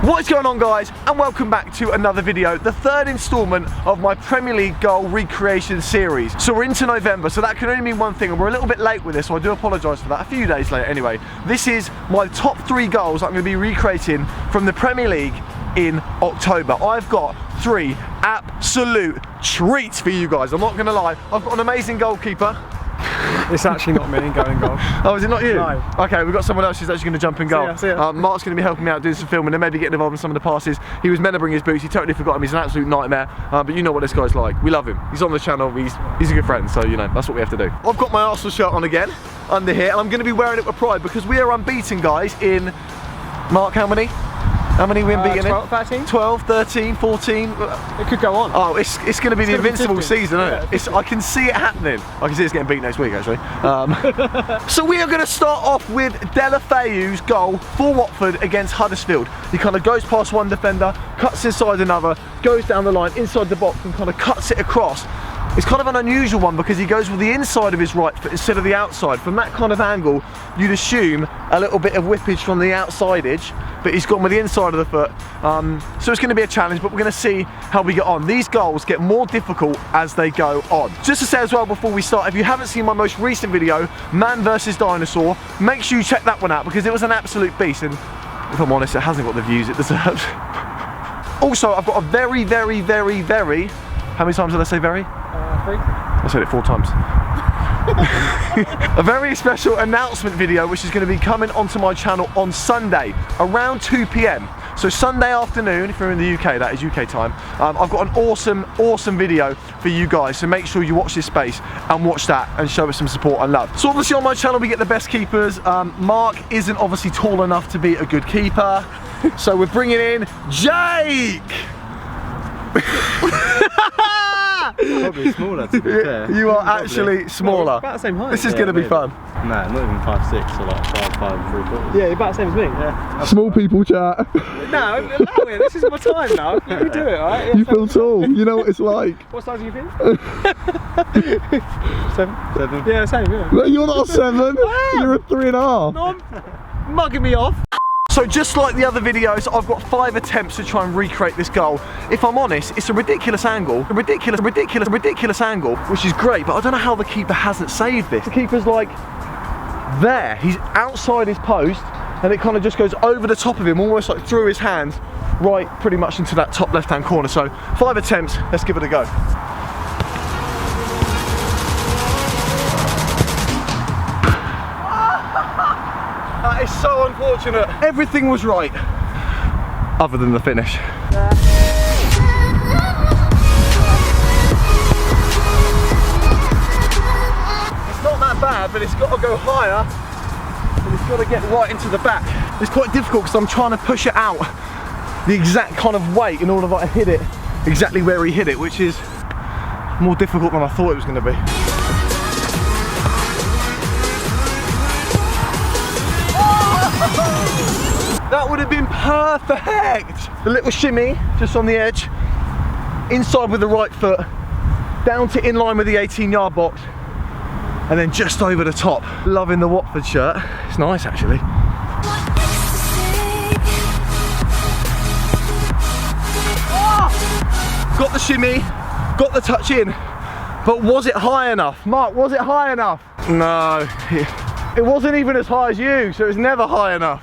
What is going on, guys, and welcome back to another video, the third instalment of my Premier League goal recreation series. So we're into November, so that can only mean one thing, and we're a little bit late with this, so I do apologise for that, a few days late anyway. This is my top 3 goals I'm going to be recreating from the Premier League in October. I've got 3 absolute treats for you guys, I'm not going to lie. I've got an amazing goalkeeper. It's actually not me going goal. Oh, is it not you? No. Okay, we've got someone else who's actually going to jump in goal. See ya. Mark's going to be helping me out doing some filming and maybe getting involved in some of the passes. He was meant to bring his boots, he totally forgot him, he's an absolute nightmare. But you know what this guy's like, we love him. He's on the channel, he's a good friend, so you know, that's what we have to do. I've got my Arsenal shirt on again, under here, and I'm going to be wearing it with pride because we are unbeaten, guys, in, Mark, how many? How many we unbeaten 12, 13? in? 12, 13, 14. It could go on. Oh, it's going to be the invincible season, isn't it? Yeah. I can see it happening. I can see it's getting beat next week, actually. So we are going to start off with Deulofeu's goal for Watford against Huddersfield. He kind of goes past one defender, cuts inside another, goes down the line, inside the box, and kind of cuts it across. It's kind of an unusual one because he goes with the inside of his right foot instead of the outside. From that kind of angle, you'd assume a little bit of whippage from the outside edge, but he's gone with the inside of the foot. So it's going to be a challenge, but we're going to see how we get on. These goals get more difficult as they go on. Just to say as well before we start, if you haven't seen my most recent video, Man vs Dinosaur, make sure you check that one out because it was an absolute beast, and if I'm honest, it hasn't got the views it deserves. Also, I've got a very, how many times did I say very? 3. I said it 4 times. A very special announcement video which is going to be coming onto my channel on Sunday around 2 PM. So Sunday afternoon, if you're in the UK, that is UK time. I've got an awesome video for you guys, so make sure you watch this space and watch that and show us some support and love. So obviously on my channel we get the best keepers. Mark isn't obviously tall enough to be a good keeper, so we're bringing in Jake! Probably smaller, to be fair. You are actually smaller. About the same height. This is going to be fun. Nah, not even 5'6", so like 5'3". Yeah, you're about the same as me. Yeah. Small people chat. No, allow it. This is my time now. You do it, alright? Yeah, You feel tall. You know what it's like. What size are you feel? 7. Yeah, same, yeah. No, you're not a 7. You're a 3.5. No, I'm mugging me off. So just like the other videos, I've got 5 attempts to try and recreate this goal. If I'm honest, it's a ridiculous angle, a ridiculous angle, which is great, but I don't know how the keeper hasn't saved this. The keeper's like there, he's outside his post, and it kind of just goes over the top of him, almost like through his hands, right pretty much into that top left-hand corner. So 5 attempts, let's give it a go. That is so unfortunate. Everything was right, other than the finish. It's not that bad, but it's got to go higher, and it's got to get right into the back. It's quite difficult because I'm trying to push it out the exact kind of weight in order that I hit it exactly where he hit it, which is more difficult than I thought it was going to be. That would have been perfect! A little shimmy, just on the edge, inside with the right foot, down to in line with the 18-yard box, and then just over the top. Loving the Watford shirt, it's nice actually. Oh! Got the shimmy, got the touch in, but was it high enough? Mark, was it high enough? No, it wasn't even as high as you, so it's never high enough.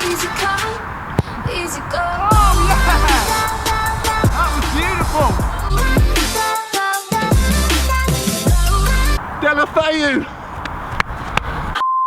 Easy come, easy go. Oh yeah! That was beautiful! Deulofeu!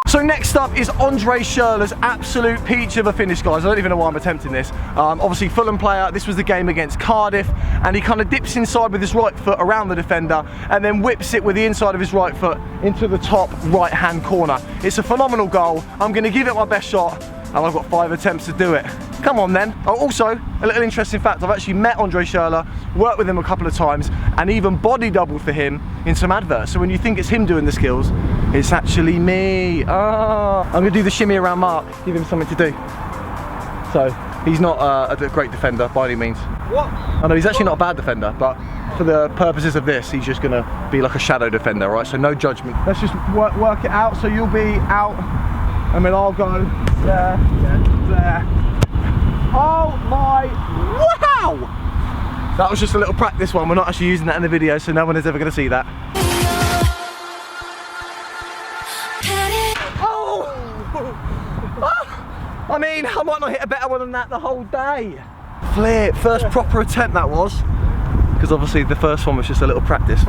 So next up is Schurrle's absolute peach of a finish, guys. I don't even know why I'm attempting this. Obviously Fulham player, this was the game against Cardiff, and he kind of dips inside with his right foot around the defender and then whips it with the inside of his right foot into the top right hand corner. It's a phenomenal goal. I'm going to give it my best shot, and I've got 5 attempts to do it. Come on then. Oh, also, a little interesting fact, I've actually met Schurrle, worked with him a couple of times, and even body doubled for him in some adverts. So when you think it's him doing the skills, it's actually me. Oh, I'm gonna do the shimmy around Mark, give him something to do. So, he's not a great defender by any means. What? I know he's actually not a bad defender, but for the purposes of this, he's just gonna be like a shadow defender, right? So no judgment. Let's just work it out. So you'll be out, and then I'll go there, there, way. Wow! That was just a little practice one. We're not actually using that in the video, so no one is ever going to see that. Oh! I mean, I might not hit a better one than that the whole day. Flip, first proper attempt that was. Because obviously the first one was just a little practice.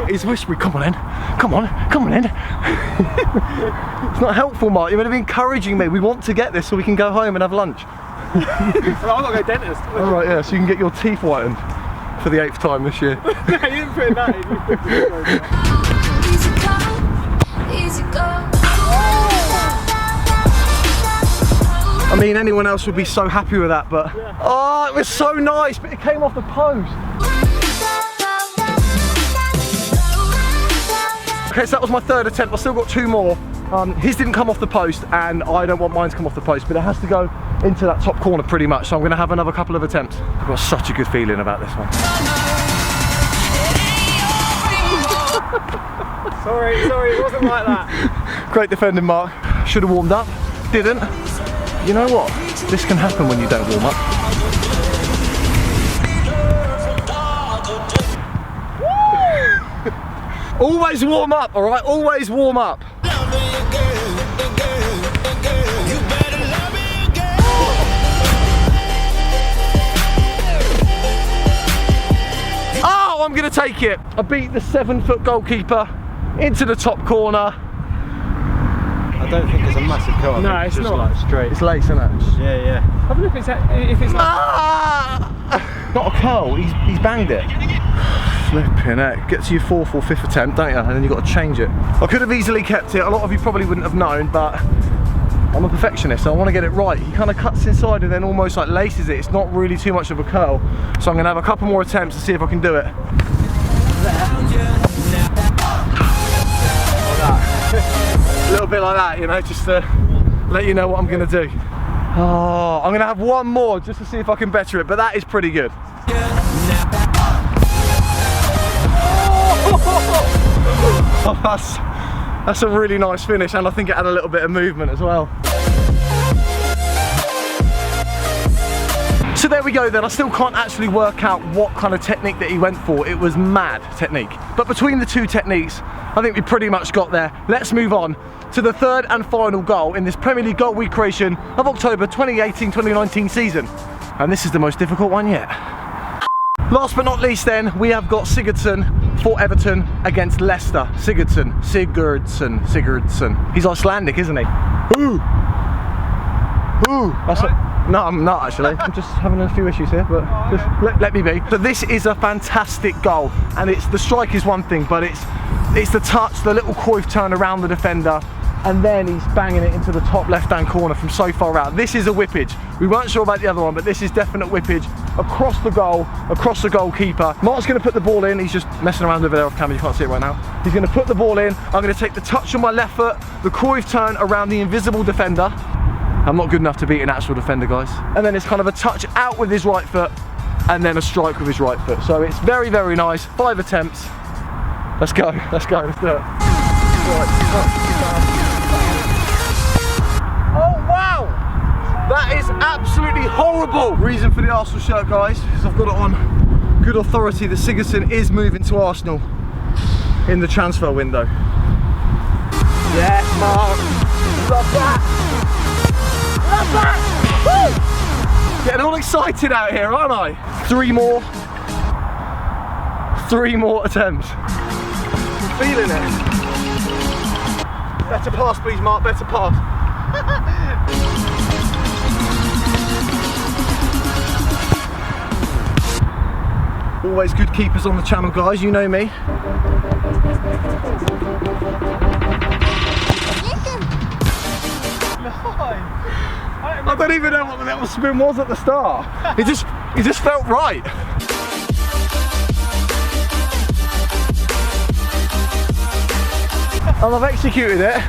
He's whispering, come on in, come on in. It's not helpful, Mark. You're meant to be encouraging me. We want to get this so we can go home and have lunch. Well, I've got to go dentist. Alright, yeah, so you can get your teeth whitened for the 8th time this year. No, you didn't put in that. Easy come, easy go. I mean, anyone else would be so happy with that, but oh, it was so nice, but it came off the post. Okay, so that was my 3rd attempt. I still got 2 more. His didn't come off the post, and I don't want mine to come off the post, but it has to go into that top corner pretty much, so I'm going to have another couple of attempts. I've got such a good feeling about this one. Sorry, it wasn't like that. Great defending, Mark. Should have warmed up, didn't. You know what? This can happen when you don't warm up. Always warm up, all right? Always warm up. Oh, I'm gonna take it. I beat the 7-foot goalkeeper into the top corner. I don't think it's a massive curl. No, it's just not. like straight. It's lace, isn't it? Yeah, yeah. Have a look if it's like... Ah! Not a curl, he's banged it. Flipping heck. Gets you 4th or 5th attempt, don't you? And then you've got to change it. I could have easily kept it. A lot of you probably wouldn't have known, but I'm a perfectionist, so I want to get it right. He kind of cuts inside and then almost like laces it. It's not really too much of a curl. So I'm going to have a couple more attempts to see if I can do it. A little bit like that, you know, just to let you know what I'm going to do. Oh, I'm going to have one more just to see if I can better it, but that is pretty good. Oh, that's a really nice finish, and I think it had a little bit of movement as well. So there we go then. I still can't actually work out what kind of technique that he went for. It was mad technique. But between the 2 techniques, I think we pretty much got there. Let's move on to the 3rd and final goal in this Premier League goal week creation of October 2018-2019 season. And this is the most difficult one yet. Last but not least then, we have got Sigurdsson for Everton against Leicester. Sigurdsson. He's Icelandic, isn't he? Ooh! That's no, I'm not actually. I'm just having a few issues here, but just let me be. So this is a fantastic goal, and it's the strike is one thing, but it's the touch, the little coif turn around the defender, and then he's banging it into the top left-hand corner from so far out. This is a whippage. We weren't sure about the other one, but this is definite whippage across the goal, across the goalkeeper. Mark's going to put the ball in. He's just messing around over there off camera. You can't see it right now. He's going to put the ball in. I'm going to take the touch on my left foot, the coif turn around the invisible defender. I'm not good enough to beat an actual defender, guys. And then it's kind of a touch out with his right foot, and then a strike with his right foot. So it's very, very nice. 5 attempts. Let's go, let's do it. Oh wow! That is absolutely horrible! Reason for the Arsenal shirt, guys, is I've got it on good authority that Sigurdsson is moving to Arsenal in the transfer window. Yes, Mark! Love that! Love that! Woo! Getting all excited out here, aren't I? 3 more. 3 more attempts. Feeling it. Better pass, please, Mark. Better pass. Always good keepers on the channel, guys. You know me. I don't even know what the little spin was at the start. It just felt right. And I've executed it,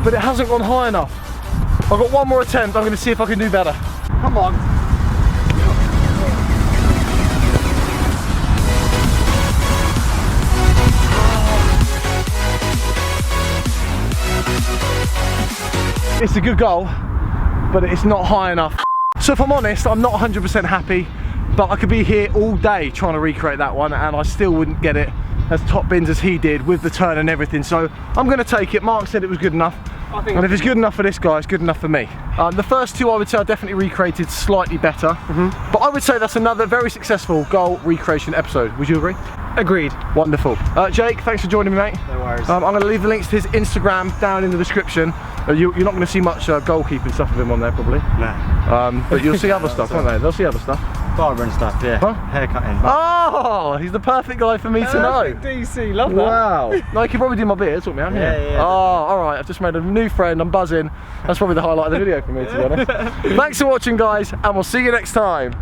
but it hasn't gone high enough. I've got 1 more attempt. I'm going to see if I can do better. Come on. It's a good goal, but it's not high enough. So if I'm honest, I'm not 100% happy, but I could be here all day trying to recreate that one and I still wouldn't get it as top bins as he did with the turn and everything. So I'm going to take it. Mark said it was good enough. And if it's good enough for this guy, it's good enough for me. The first two I would say I definitely recreated slightly better. But I would say that's another very successful goal recreation episode. Would you agree? Agreed. Wonderful. Jake, thanks for joining me, mate. No worries. I'm going to leave the links to his Instagram down in the description. You're not going to see much goalkeeping stuff of him on there, probably. Nah. But you'll see other stuff, won't they? They'll see other stuff. Barber and stuff, yeah. Huh? Haircutting. Oh, he's the perfect guy for me to know. DC, love that. Wow. No, he could probably do my beard, sort me out. Yeah. Oh, alright, I've just made a new friend, I'm buzzing. That's probably the highlight of the video for me, to be honest. Thanks for watching, guys, and we'll see you next time.